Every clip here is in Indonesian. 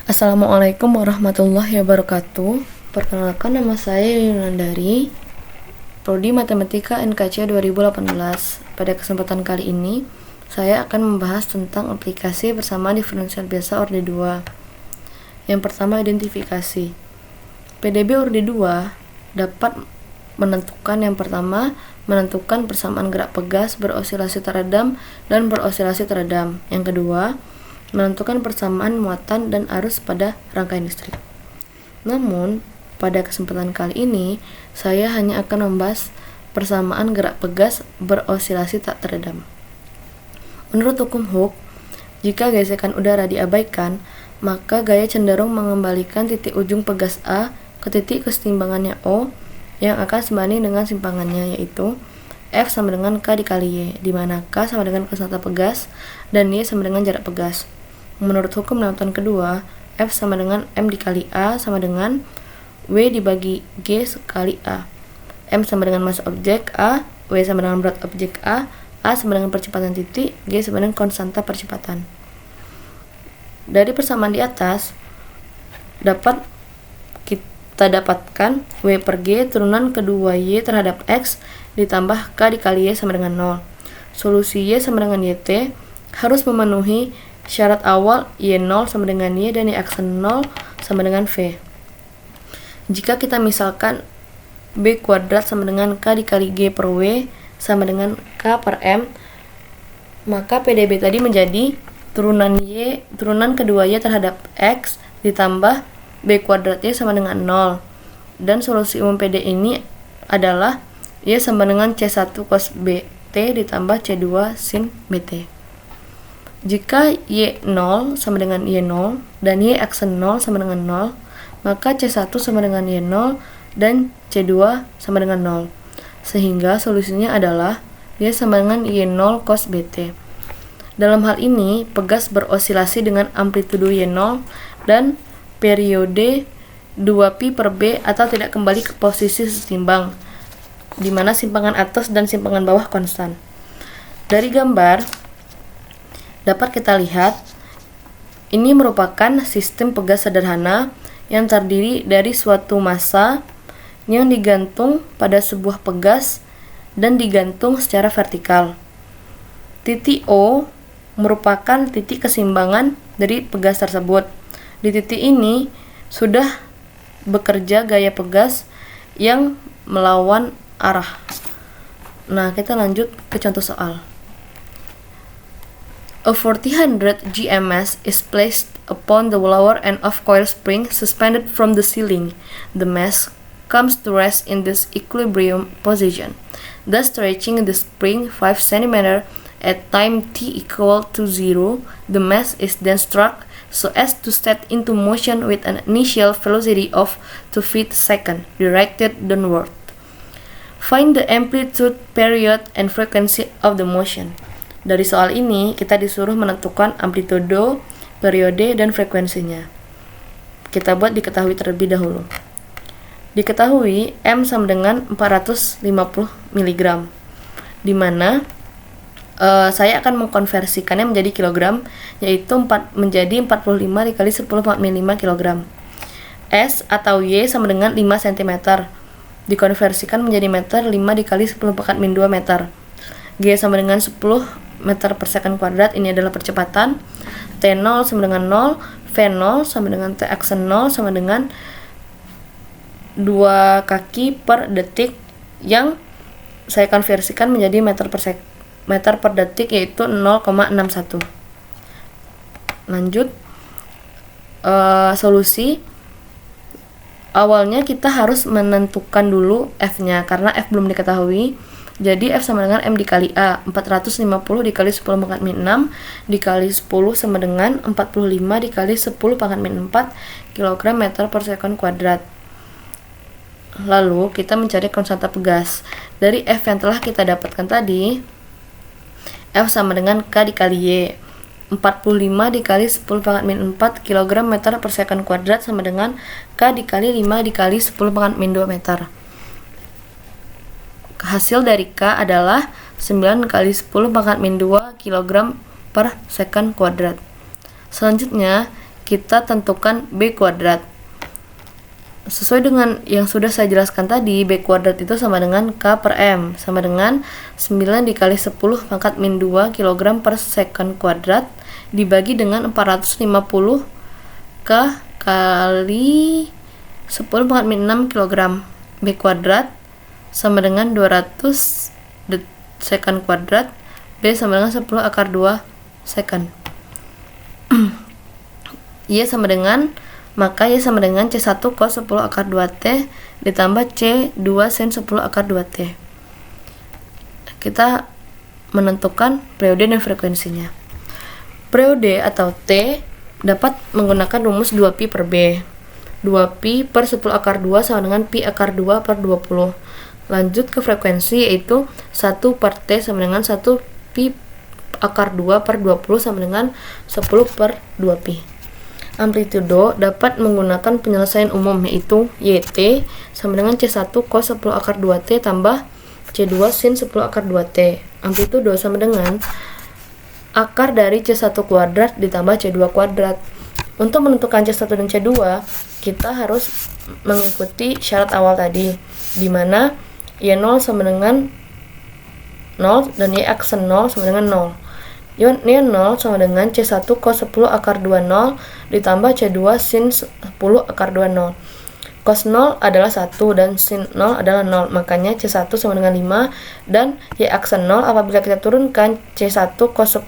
Assalamualaikum warahmatullahi wabarakatuh. Perkenalkan, nama saya Yulandari, Prodi Matematika NKC 2018. Pada kesempatan kali ini, saya akan membahas tentang aplikasi persamaan diferensial biasa orde 2. Yang pertama, identifikasi. PDB orde 2 dapat menentukan yang pertama, menentukan persamaan gerak pegas berosilasi teredam dan berosilasi teredam. Yang kedua, menentukan persamaan muatan dan arus pada rangkaian listrik. Namun, pada kesempatan kali ini, saya hanya akan membahas persamaan gerak pegas berosilasi tak teredam. Menurut hukum Hooke, jika gesekan udara diabaikan, maka gaya cenderung mengembalikan titik ujung pegas A ke titik kesetimbangannya O yang akan sebanding dengan simpangannya, yaitu F sama dengan K dikali Y, di mana K sama dengan konstanta pegas dan Y sama dengan jarak pegas. Menurut hukum lanjutan kedua, F sama dengan M dikali A sama dengan W dibagi G kali A. M sama dengan massa objek A, W sama dengan berat objek A sama dengan percepatan titik, G sama dengan konstanta percepatan. Dari persamaan di atas, dapat kita dapatkan W per G turunan kedua Y terhadap X ditambah K dikali Y sama dengan 0. Solusi Y sama dengan YT harus memenuhi syarat awal Y0 sama dengan Y dan Y aksen 0 sama dengan V. Jika kita misalkan B kuadrat sama dengan K dikali G per W sama dengan K per M, maka PDB tadi menjadi turunan kedua Y terhadap X ditambah B kuadrat Y sama dengan 0. Dan solusi umum PD ini adalah Y sama dengan C1 cos BT ditambah C2 sin BT. Jika Y0 sama dengan Y0 dan Y aksen 0 sama dengan 0, maka C1 sama dengan Y0 dan C2 sama dengan 0. Sehingga solusinya adalah Y sama dengan Y0 cos BT. Dalam hal ini, pegas berosilasi dengan amplitudo Y0 dan periode 2pi per B atau tidak kembali ke posisi setimbang, di mana simpangan atas dan simpangan bawah konstan. Dari gambar dapat kita lihat, ini merupakan sistem pegas sederhana yang terdiri dari suatu massa yang digantung pada sebuah pegas dan digantung secara vertikal. Titik O merupakan titik keseimbangan dari pegas tersebut. Di titik ini sudah bekerja gaya pegas yang melawan arah. Nah, kita lanjut ke contoh soal. A 400 GMS is placed upon the lower end of coil spring suspended from the ceiling. The mass comes to rest in this equilibrium position, thus stretching the spring 5 cm at time t equal to 0. The mass is then struck so as to set into motion with an initial velocity of 2 feet per second, directed downward. Find the amplitude, period, and frequency of the motion. Dari soal ini, kita disuruh menentukan amplitudo, periode, dan frekuensinya. Kita buat diketahui terlebih dahulu. Diketahui M sama dengan 450 mg, di mana saya akan mengkonversikannya menjadi kilogram, yaitu menjadi 45 dikali 10 5 kg. S atau Y sama dengan 5 cm, dikonversikan menjadi meter, 5 dikali 10 2 meter. G sama dengan 10 meter per second kuadrat, ini adalah percepatan. T0 sama dengan 0, V0 sama dengan T aksen 0 sama dengan 2 kaki per detik yang saya konversikan menjadi meter per detik, yaitu 0,61. Lanjut, solusi. Awalnya kita harus menentukan dulu F-nya karena F belum diketahui. Jadi F sama dengan M dikali A, 450 dikali 10 pangkat min 6 dikali 10 sama dengan 45 dikali 10 pangkat min 4 kg meter per second kuadrat. Lalu kita mencari konstanta pegas. Dari F yang telah kita dapatkan tadi, F sama dengan K dikali Y, 45 dikali 10 pangkat min 4 kg meter per second kuadrat sama dengan K dikali 5 dikali 10 pangkat min 2 meter. Hasil dari K adalah 9 kali 10 pangkat min 2 kg per second kuadrat. Selanjutnya, kita tentukan B kuadrat. Sesuai dengan yang sudah saya jelaskan tadi, B kuadrat itu sama dengan K per M, sama dengan 9 dikali 10 pangkat min 2 kg per second kuadrat dibagi dengan 450 K kali 10 pangkat min 6 kg B kuadrat sama dengan 200 second kuadrat, B sama dengan 10 akar 2 second. Y sama dengan, maka Y sama dengan C1 cos 10 akar 2T ditambah C2 sin 10 akar 2T. Kita menentukan periode dan frekuensinya. Periode atau T dapat menggunakan rumus 2pi per B. 2pi per 10 akar 2 sama dengan pi akar 2 per 20. Lanjut ke frekuensi, yaitu 1 per T sama dengan 1 pi akar 2 per 20 sama dengan 10 per 2pi. Amplitudo dapat menggunakan penyelesaian umum, yaitu YT sama dengan C1 cos 10 akar 2T tambah C2 sin 10 akar 2T. Amplitudo sama dengan akar dari C1 kuadrat ditambah C2 kuadrat. Untuk menentukan C1 dan C2, kita harus mengikuti syarat awal tadi, di mana Y0 sama dengan 0 dan Y aksen 0 sama dengan 0. Y0 sama dengan C1 cos 10 akar 20 ditambah C2 sin 10 akar 20. Cos 0 adalah 1 dan sin 0 adalah 0, makanya C1 sama dengan 5 dan Y aksen 0 apabila kita turunkan C1 cos 10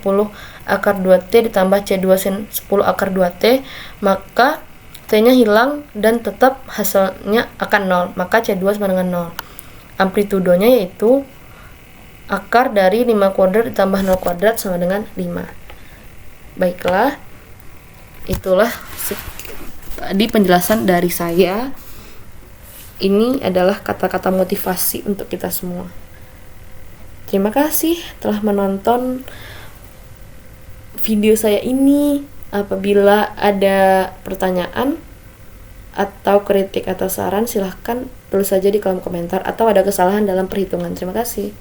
akar 2T ditambah C2 sin 10 akar 2T, maka T-nya hilang dan tetap hasilnya akan 0, maka C2 sama dengan 0. Amplitudonya yaitu akar dari 5 kuadrat ditambah 0 kuadrat sama dengan 5. Baiklah, itulah tadi penjelasan dari saya. Ini adalah kata-kata motivasi untuk kita semua. Terima kasih telah menonton video saya ini. Apabila ada pertanyaan atau kritik atau saran, silahkan tulis saja di kolom komentar, atau ada kesalahan dalam perhitungan. Terima kasih.